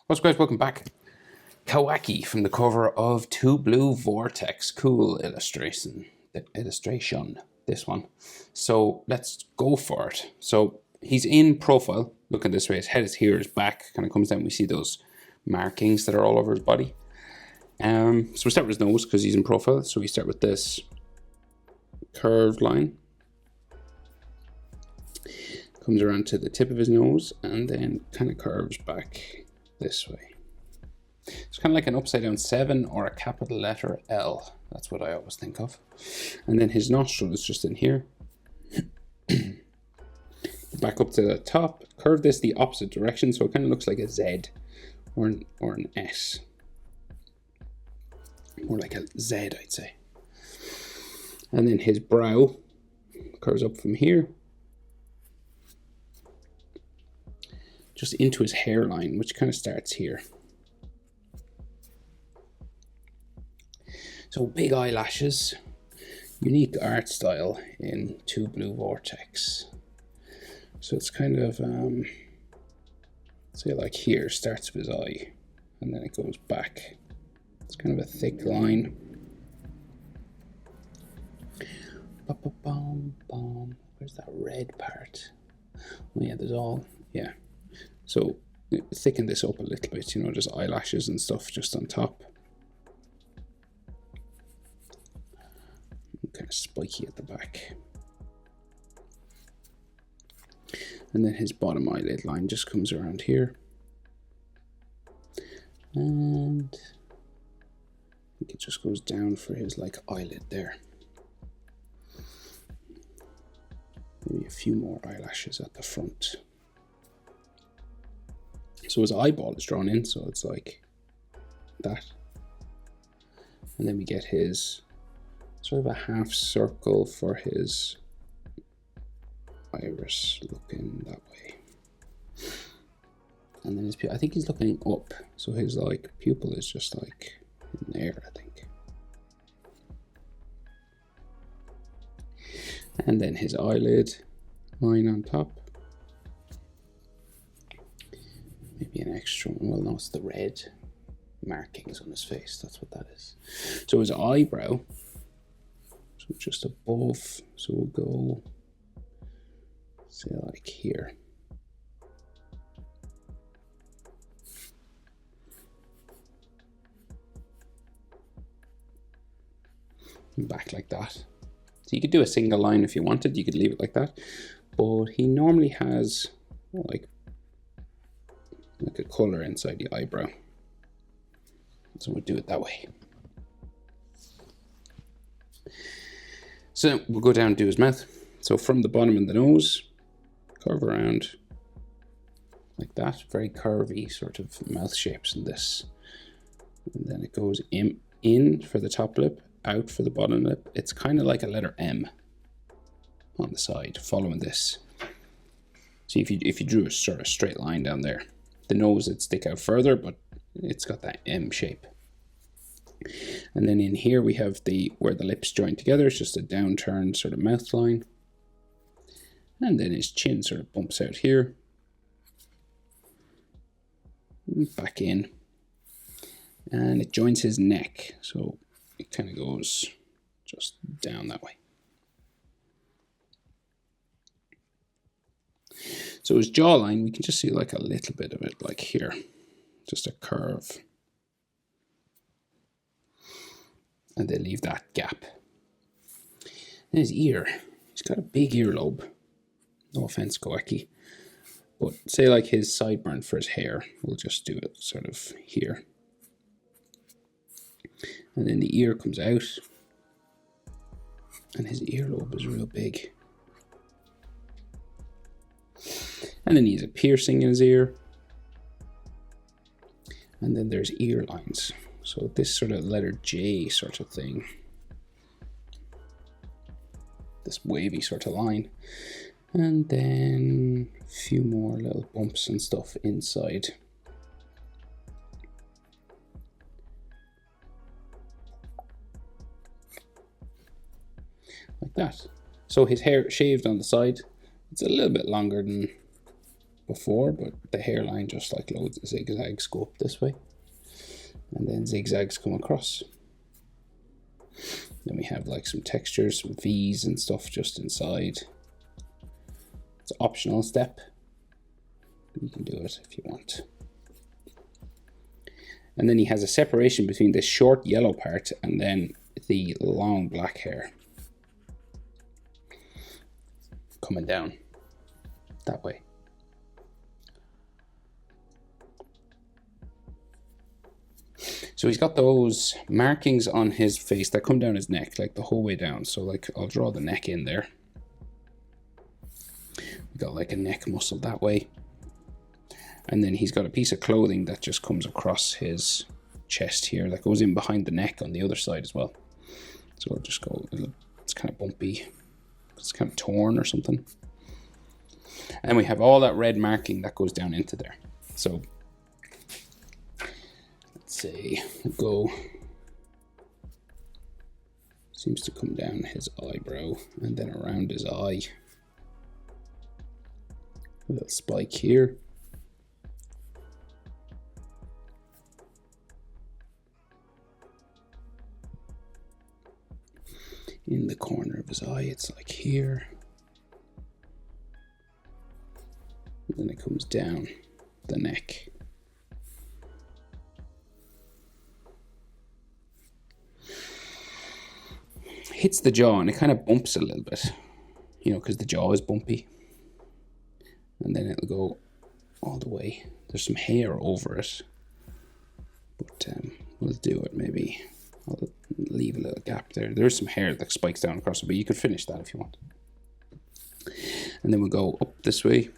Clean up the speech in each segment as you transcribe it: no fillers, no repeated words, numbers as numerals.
What's up, guys? Welcome back. Kawaki from the cover of Two Blue Vortex. Cool illustration. This one. So let's go for it. So he's in profile. Looking this way. His head is here. His back kind of comes down. We see those markings that are all over his body. So we start with his nose because he's in profile. So we start with this curved line. Comes around to the tip of his nose and then kind of curves back this way. It's kind of like an upside down 7 or a capital letter L. That's what I always think of. And then his nostril is just in here. Back up to the top. Curve this the opposite direction so it kind of looks like a Z or an S. More like a Z, I'd say. And then his brow curves up from here just into his hairline, which kind of starts here. So big eyelashes, unique art style in Two Blue Vortex. So it's kind of, say like here, starts with his eye, and then it goes back. It's kind of a thick line. Where's that red part? Oh yeah, there's all, yeah. So thicken this up a little bit, you know, just eyelashes and stuff just on top. Kind of spiky at the back. And then his bottom eyelid line just comes around here. And I think it just goes down for his like eyelid there. Maybe a few more eyelashes at the front. So his eyeball is drawn in, so it's like that. And then we get his sort of a half circle for his iris looking that way. And then his I think he's looking up, so his like pupil is just like in there, I think. And then his eyelid line on top. Maybe an extra one. Well, no, it's the red markings on his face. That's what that is. So his eyebrow, so just above. So we'll go, say like here. And back like that. So you could do a single line if you wanted. You could leave it like that. But he normally has like a color inside the eyebrow. So we'll do it that way. So we'll go down and do his mouth. So from the bottom of the nose, curve around like that. Very curvy sort of mouth shapes in this. And then it goes in for the top lip, out for the bottom lip. It's kind of like a letter M on the side following this. See, if you drew a sort of straight line down there, the nose would stick out further, but it's got that M shape. And then in here we have where the lips join together. It's just a downturned sort of mouth line. And then his chin sort of bumps out here. Back in. And it joins his neck. So it kind of goes just down that way. So his jawline, we can just see like a little bit of it, like here, just a curve. And they leave that gap. And his ear, he's got a big earlobe. No offense, Kawaki. But say like his sideburn for his hair, we'll just do it sort of here. And then the ear comes out. And his earlobe is real big. And then he has a piercing in his ear. And then there's ear lines. So this sort of letter J sort of thing. This wavy sort of line. And then a few more little bumps and stuff inside. Like that. So his hair shaved on the side. It's a little bit longer than before, but the hairline, just like loads of zigzags, go up this way, and then zigzags come across. Then we have like some textures, some V's and stuff just inside. It's an optional step. You can do it if you want. And then he has a separation between this short yellow part and then the long black hair coming down that way. So he's got those markings on his face that come down his neck, like the whole way down. So like I'll draw the neck in there. We got like a neck muscle that way. And then he's got a piece of clothing that just comes across his chest here that goes in behind the neck on the other side as well. So I'll just go, it's kind of bumpy. It's kind of torn or something. And we have all that red marking that goes down into there. So let's say go, seems to come down his eyebrow and then around his eye. A little spike here. In the corner of his eye, it's like here. And then it comes down the neck. Hits the jaw and it kind of bumps a little bit, you know, because the jaw is bumpy. And then it'll go all the way. There's some hair over it, but we'll do it maybe. I'll leave a little gap there. There's some hair that spikes down across it, but you could finish that if you want. And then we'll go up this way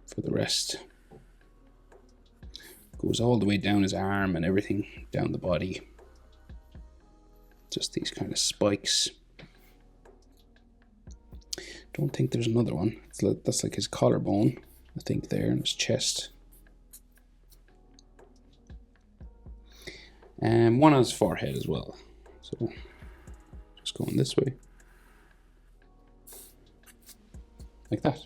for the rest. Goes all the way down his arm and everything, down the body. Just these kind of spikes. Don't think there's another one. That's like his collarbone, I think, there, and his chest. And one on his forehead as well. So just going this way. Like that.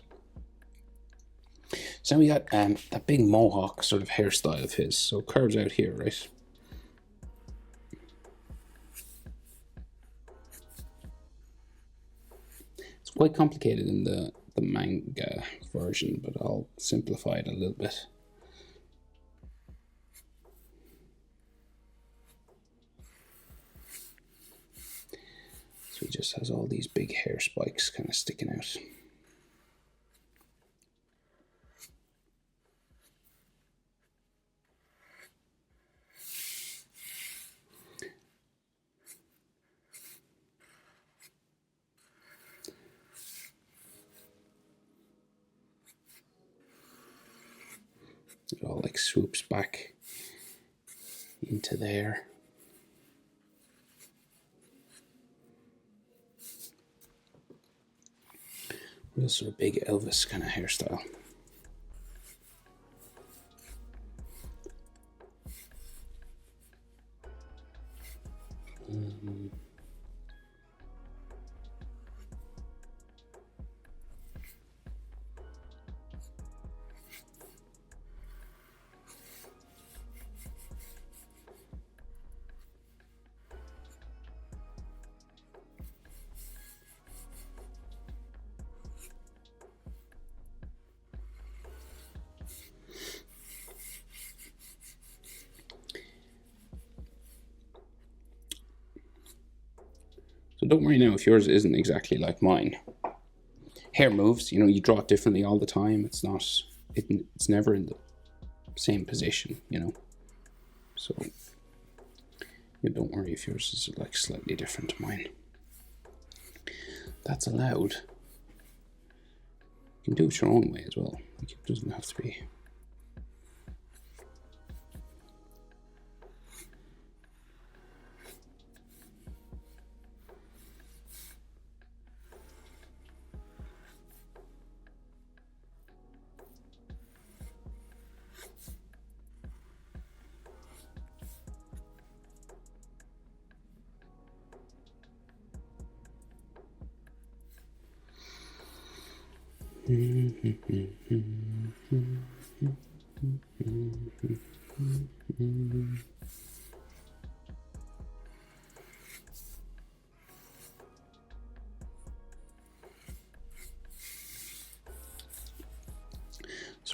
So we got that big mohawk sort of hairstyle of his. So it curves out here, right? It's quite complicated in the manga version, but I'll simplify it a little bit. So he just has all these big hair spikes kind of sticking out. It all like swoops back into there. Real sort of big Elvis kind of hairstyle. So don't worry now if yours isn't exactly like mine. Hair moves, you know, you draw it differently all the time. It's never in the same position, you know. So you don't worry if yours is like slightly different to mine. That's allowed. You can do it your own way as well. Like, it doesn't have to be. So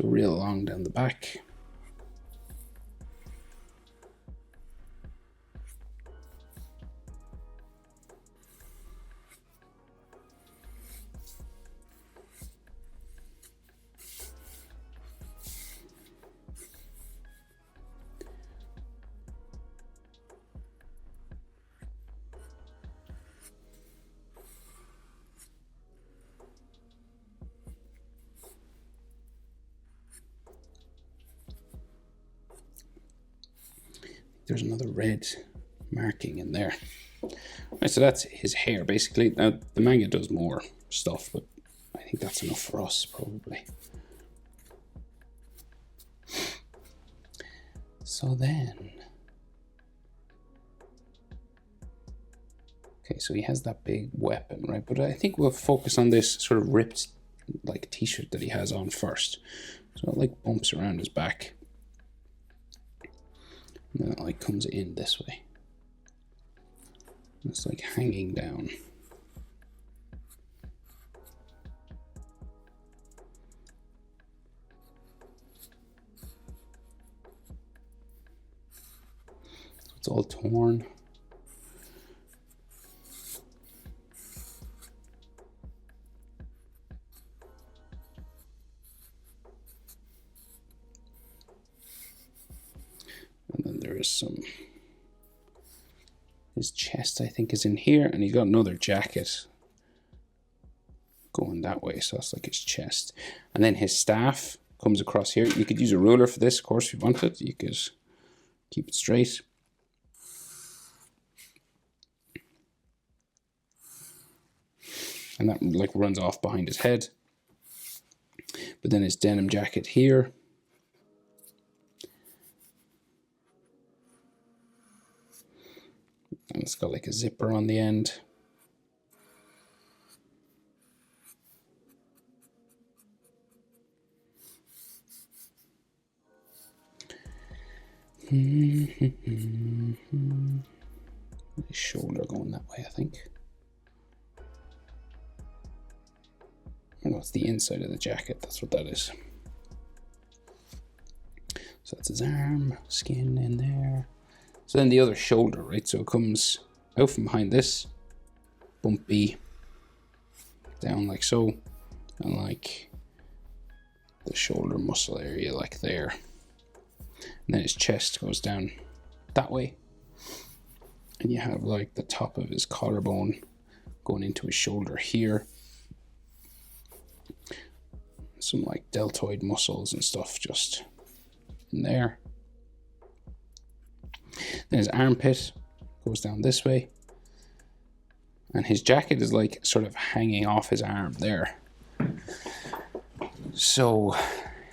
real long down the back. There's another red marking in there. Right, so that's his hair basically. Now the manga does more stuff, but I think that's enough for us probably. So then, okay, so he has that big weapon, right? But I think we'll focus on this sort of ripped like t-shirt that he has on first. So it like bumps around his back. And then it like comes in this way. It's like hanging down. So it's all torn. And then there is some, his chest I think is in here, and he's got another jacket going that way, so that's like his chest. And then his staff comes across here. You could use a ruler for this, of course, if you wanted. You could keep it straight. And that like runs off behind his head. But then his denim jacket here. And it's got like a zipper on the end. His shoulder going that way, I think. Oh no, it's the inside of the jacket, that's what that is. So that's his arm, skin in there. So then the other shoulder, right? So it comes out from behind this, bumpy, down like so, and like the shoulder muscle area like there. And then his chest goes down that way. And you have like the top of his collarbone going into his shoulder here. Some like deltoid muscles and stuff just in there. Then his armpit goes down this way. And his jacket is like sort of hanging off his arm there. So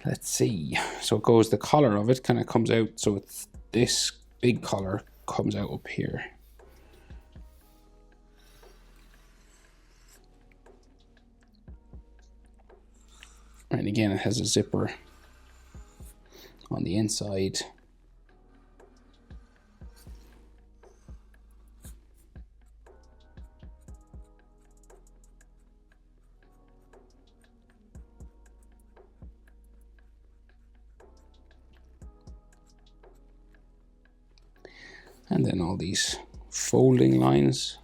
let's see. So it goes, the collar of it kind of comes out. So it's this big collar comes out up here. And again, it has a zipper on the inside. And then all these folding lines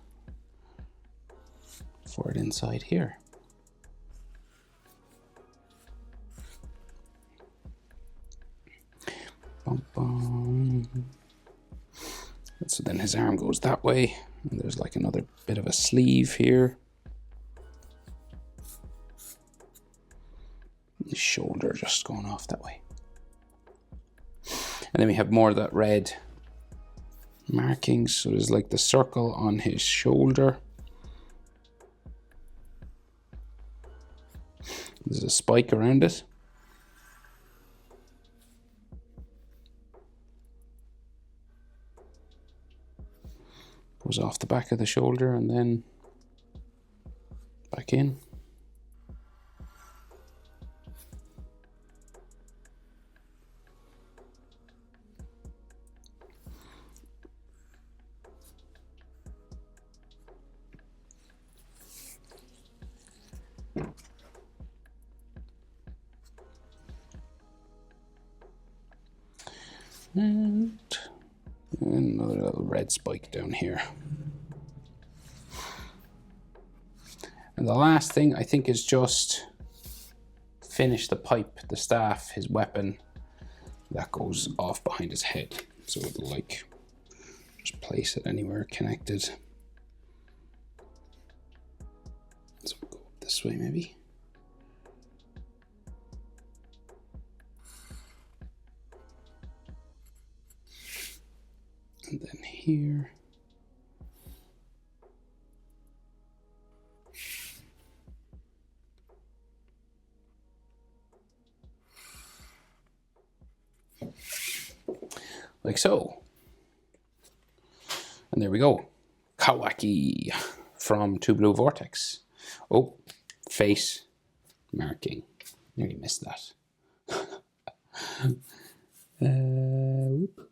for it inside here. Bum, bum. So then his arm goes that way, and there's like another bit of a sleeve here. His shoulder just going off that way. And then we have more of that red markings. So there's like the circle on his shoulder. There's a spike around it. Goes off the back of the shoulder and then back in. And another little red spike down here. And the last thing I think is just finish the pipe, the staff, his weapon that goes off behind his head. So it'll like just place it anywhere connected. So we'll go up this way maybe. And then here. Like so. And there we go. Kawaki from Two Blue Vortex. Oh, face marking. Nearly missed that. Whoop.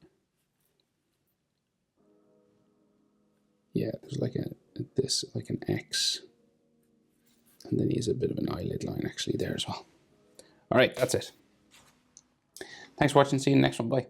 Yeah, there's like like an X. And then he has a bit of an eyelid line actually there as well. All right, that's it. Thanks for watching. See you in the next one. Bye.